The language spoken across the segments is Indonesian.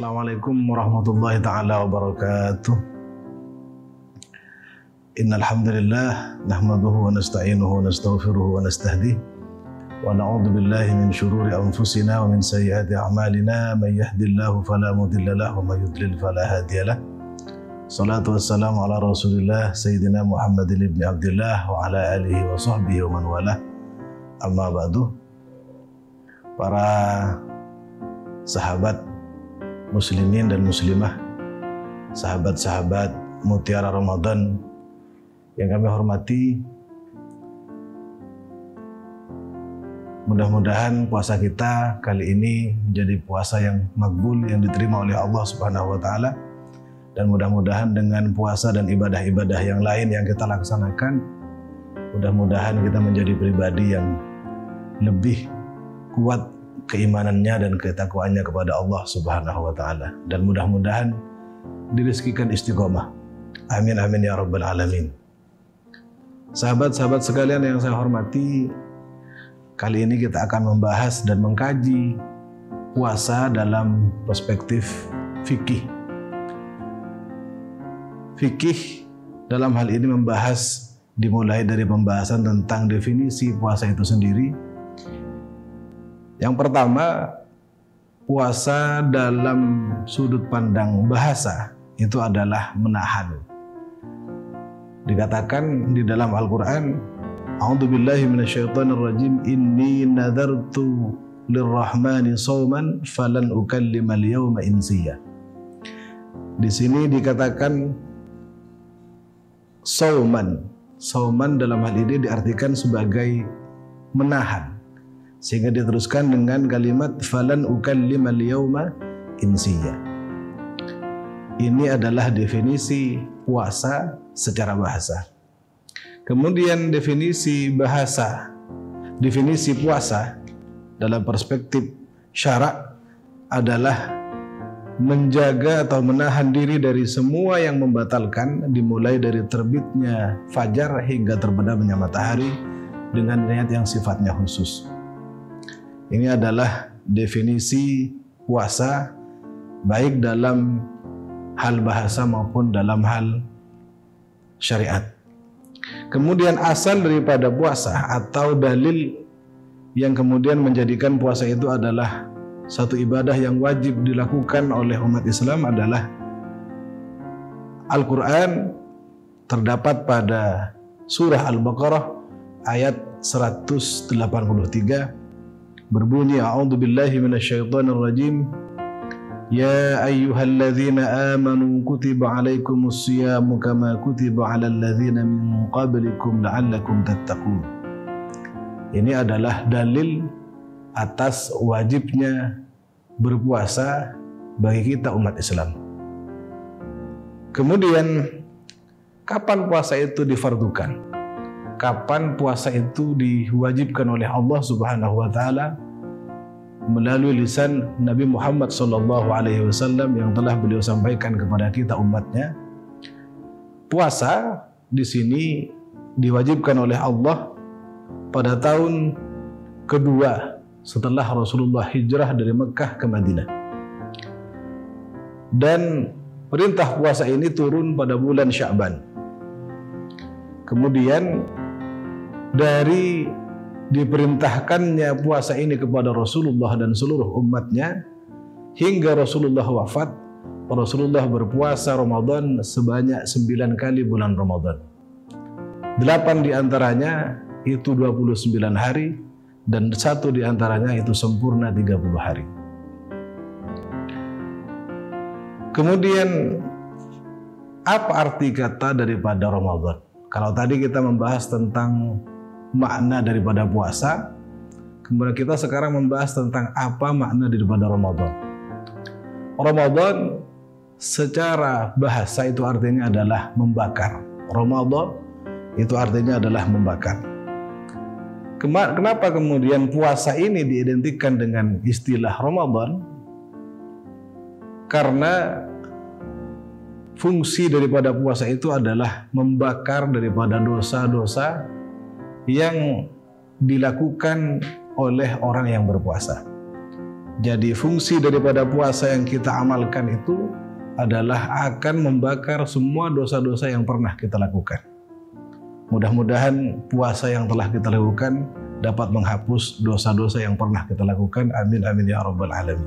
Assalamualaikum warahmatullahi ta'ala wabarakatuh. Innal hamdalillah nahmaduhu wa nasta'inuhu wa nastaghfiruhu wa nastahdihi wa na'udzu billahi min shururi anfusina wa min sayyiati a'malina may yahdihillahu fala mudilla lahu wa may yudlil fala hadiya lahu. Salatu wassalamu ala Rasulillah Sayyidina Muhammadin ibn Abdillah wa ala alihi wa sahbihi wa man walah. Amma ba'du. Para sahabat muslimin dan muslimah, sahabat-sahabat Mutiara Ramadan yang kami hormati, mudah-mudahan puasa kita kali ini menjadi puasa yang makbul, yang diterima oleh Allah Subhanahu wa taala, dan mudah-mudahan dengan puasa dan ibadah-ibadah yang lain yang kita laksanakan, mudah-mudahan kita menjadi pribadi yang lebih kuat keimanannya dan ketakwaannya kepada Allah Subhanahu wa taala, dan mudah-mudahan direzekikan istiqomah. Amin amin ya rabbal alamin. Sahabat-sahabat sekalian yang saya hormati, kali ini kita akan membahas dan mengkaji puasa dalam perspektif fikih. Fikih dalam hal ini membahas, dimulai dari pembahasan tentang definisi puasa itu sendiri. Yang pertama, puasa dalam sudut pandang bahasa itu adalah menahan. Dikatakan di dalam Al-Quran, A'udzubillahi minasyaitonirrajim, inni nadartu lirrahmani shauman falan ukallimal yawma insiya. Di sini dikatakan shauman. Shauman dalam hal ini diartikan sebagai menahan, sehingga diteruskan dengan kalimat falan ukallimal yawma insiya. Ini adalah definisi puasa secara bahasa. Kemudian definisi bahasa, definisi puasa dalam perspektif syarak adalah menjaga atau menahan diri dari semua yang membatalkan, dimulai dari terbitnya fajar hingga terbenamnya matahari dengan niat yang sifatnya khusus. Ini adalah definisi puasa baik dalam hal bahasa maupun dalam hal syariat. Kemudian asal daripada puasa atau dalil yang kemudian menjadikan puasa itu adalah satu ibadah yang wajib dilakukan oleh umat Islam adalah Al-Quran, terdapat pada surah Al-Baqarah ayat 183 berbunyi, A'udzubillahi minasyaitonirrajim, ya ayyuhalladzina amanu kutiba alaikumus siyamu kama kutiba alal ladzina min qablikum la'allakum tattaqun. Ini adalah dalil atas wajibnya berpuasa bagi kita umat Islam. Kemudian, kapan puasa itu difardukan? Kapan puasa itu diwajibkan oleh Allah Subhanahu wa taala melalui lisan Nabi Muhammad SAW yang telah beliau sampaikan kepada kita umatnya? Puasa di sini diwajibkan oleh Allah pada tahun kedua setelah Rasulullah hijrah dari Mekah ke Madinah. Dan perintah puasa ini turun pada bulan Sya'ban. Kemudian dari diperintahkannya puasa ini kepada Rasulullah dan seluruh umatnya hingga Rasulullah wafat, Rasulullah berpuasa Ramadan sebanyak 9 kali bulan Ramadan. 8 diantaranya itu 29 hari dan 1 diantaranya itu sempurna 30 hari. Kemudian apa arti kata daripada Ramadan? Kalau tadi kita membahas tentang makna daripada puasa, kemudian kita sekarang membahas tentang apa makna daripada Ramadan. Ramadan secara bahasa itu artinya adalah membakar. Ramadan itu artinya adalah membakar. Kenapa kemudian puasa ini diidentikan dengan istilah Ramadan? Karena fungsi daripada puasa itu adalah membakar daripada dosa-dosa yang dilakukan oleh orang yang berpuasa. Jadi fungsi daripada puasa yang kita amalkan itu adalah akan membakar semua dosa-dosa yang pernah kita lakukan. Mudah-mudahan puasa yang telah kita lakukan dapat menghapus dosa-dosa yang pernah kita lakukan. Amin amin ya rabbal alamin.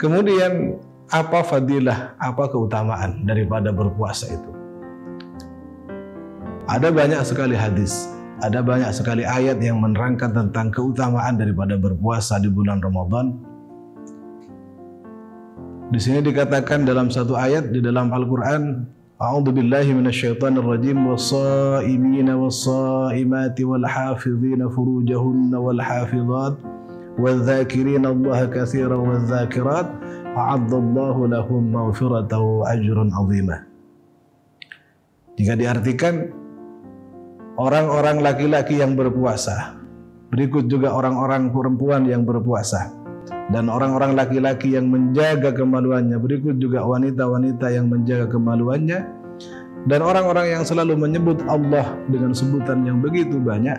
Kemudian apa fadilah, apa keutamaan daripada berpuasa itu? Ada banyak sekali hadis, ada banyak sekali ayat yang menerangkan tentang keutamaan daripada berpuasa di bulan Ramadan. Di sini dikatakan dalam satu ayat di dalam Al-Qur'an, A'udzubillahi minasyaitonir rajim, was-shaimina was-shaimati wal-hafizina furujahunna wal-hafizat wadh-dzakirina Allaha katsiran wadh-dzakirat a'addallahu lahum maghfiratan wa ajran 'azima. Jika diartikan orang-orang laki-laki yang berpuasa, berikut juga orang-orang perempuan yang berpuasa, dan orang-orang laki-laki yang menjaga kemaluannya, berikut juga wanita-wanita yang menjaga kemaluannya, dan orang-orang yang selalu menyebut Allah dengan sebutan yang begitu banyak,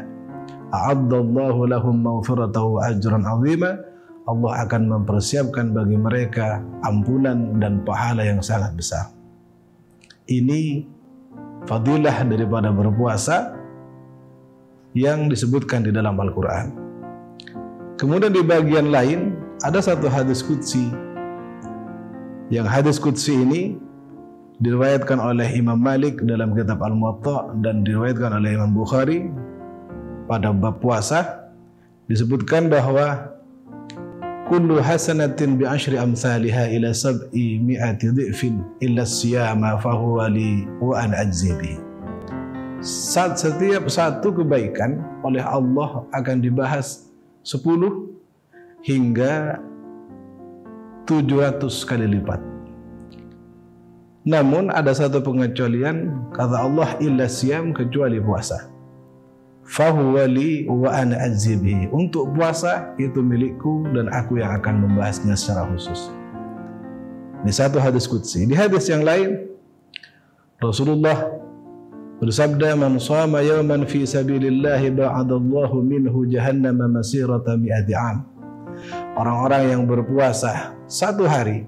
a'addallahu lahum maghfiratan wa ajran 'azima. Allah akan mempersiapkan bagi mereka ampunan dan pahala yang sangat besar. Ini fadilah daripada berpuasa yang disebutkan di dalam Al-Quran. Kemudian di bagian lain ada satu hadis qudsi. Yang hadis qudsi ini diriwayatkan oleh Imam Malik dalam kitab Al-Muwatta dan diriwayatkan oleh Imam Bukhari pada bab puasa. Disebutkan bahwa kullu hasanatin bi asyri amsalha ila sab'i mi'ati dhi'fin illa siyama fahuwa li wa an ajzi bihi. Setiap satu kebaikan oleh Allah akan dibahas 10 hingga 700 kali lipat. Namun ada satu pengecualian, kata Allah, illa siyam, kecuali puasa. Fahuwa li wa ana ajzi bihi. Untuk puasa itu milikku dan aku yang akan membahasnya secara khusus. Ini satu hadis qudsi. Di hadis yang lain Rasulullah bersabda, man shama yawman fi sabilillah ba'adallahu minhu jahannam masirata mi'ati 'am. Orang-orang yang berpuasa satu hari,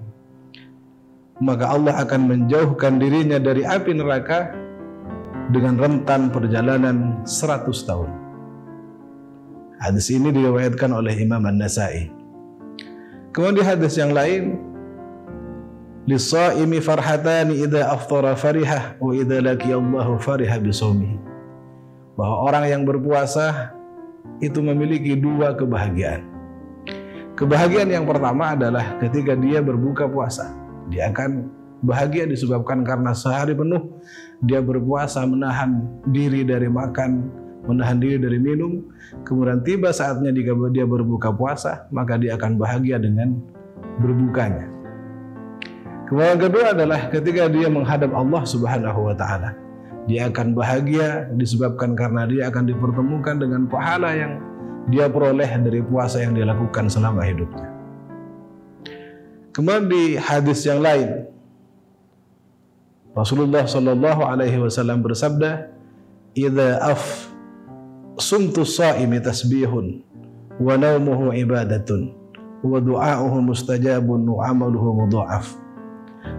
maka Allah akan menjauhkan dirinya dari api neraka dengan rentan perjalanan 100 tahun. Hadis ini diriwayatkan oleh Imam An-Nasa'i. Kemudian di hadis yang lain, lis-shaimi farhatani idza aftara farihah wa idza laqiyallahu farihah bisaumihi. Bahwa orang yang berpuasa itu memiliki dua kebahagiaan. Kebahagiaan yang pertama adalah ketika dia berbuka puasa. Dia akan bahagia disebabkan karena sehari penuh dia berpuasa, menahan diri dari makan, menahan diri dari minum. Kemudian tiba saatnya dia berbuka puasa, maka dia akan bahagia dengan berbukanya. Kemudian kedua adalah ketika dia menghadap Allah Subhanahu wa ta'ala. Dia akan bahagia disebabkan karena dia akan dipertemukan dengan pahala yang dia peroleh dari puasa yang dia lakukan selama hidupnya. Kemudian di hadis yang lain, Rasulullah sallallahu alaihi wasallam bersabda, "Idza sumtu shaimi tasbihun wa naumuhu ibadatun wa du'auhu mustajabun wa amaluhu mudha'af."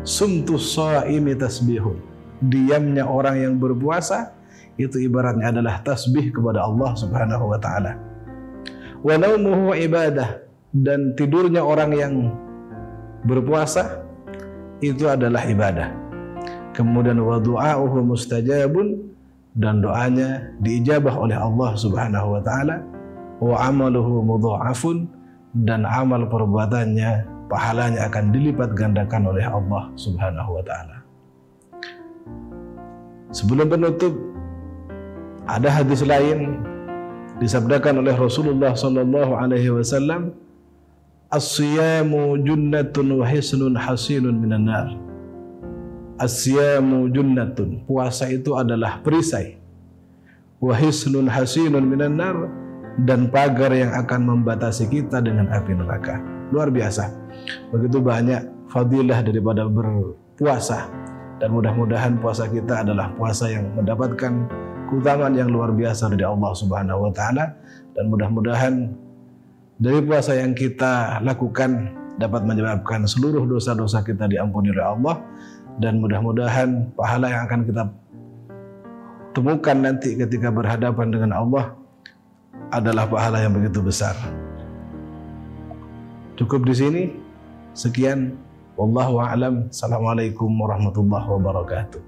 Sumtu shaimi tasbihun. Diamnya orang yang berpuasa itu ibaratnya adalah tasbih kepada Allah Subhanahu wa taala. Wa naumuhu ibadah, dan tidurnya orang yang berpuasa itu adalah ibadah. Kemudian wa du'auhu mustajabun, dan doanya diijabah oleh Allah Subhanahu wa taala. Wa amaluhu mudha'afun, dan amal perbuatannya pahalanya akan dilipat gandakan oleh Allah Subhanahu wa taala. Sebelum penutup, ada hadis lain disabdakan oleh Rasulullah sallallahu alaihi wasallam, as-siyamu junnatun wa hisnun hasinun minan nar. As-siyamu junnatun, puasa itu adalah perisai. Wa hisnun hasinun minan nar, dan pagar yang akan membatasi kita dengan api neraka. Luar biasa. Begitu banyak fadilah daripada berpuasa, dan mudah-mudahan puasa kita adalah puasa yang mendapatkan keutamaan yang luar biasa dari Allah Subhanahu wa taala, dan mudah-mudahan dari puasa yang kita lakukan dapat menyebabkan seluruh dosa-dosa kita diampuni oleh Allah, dan mudah-mudahan pahala yang akan kita temukan nanti ketika berhadapan dengan Allah adalah pahala yang begitu besar. Cukup di sini. Sekian. Wallahu a'lam. Assalamualaikum warahmatullahi wabarakatuh.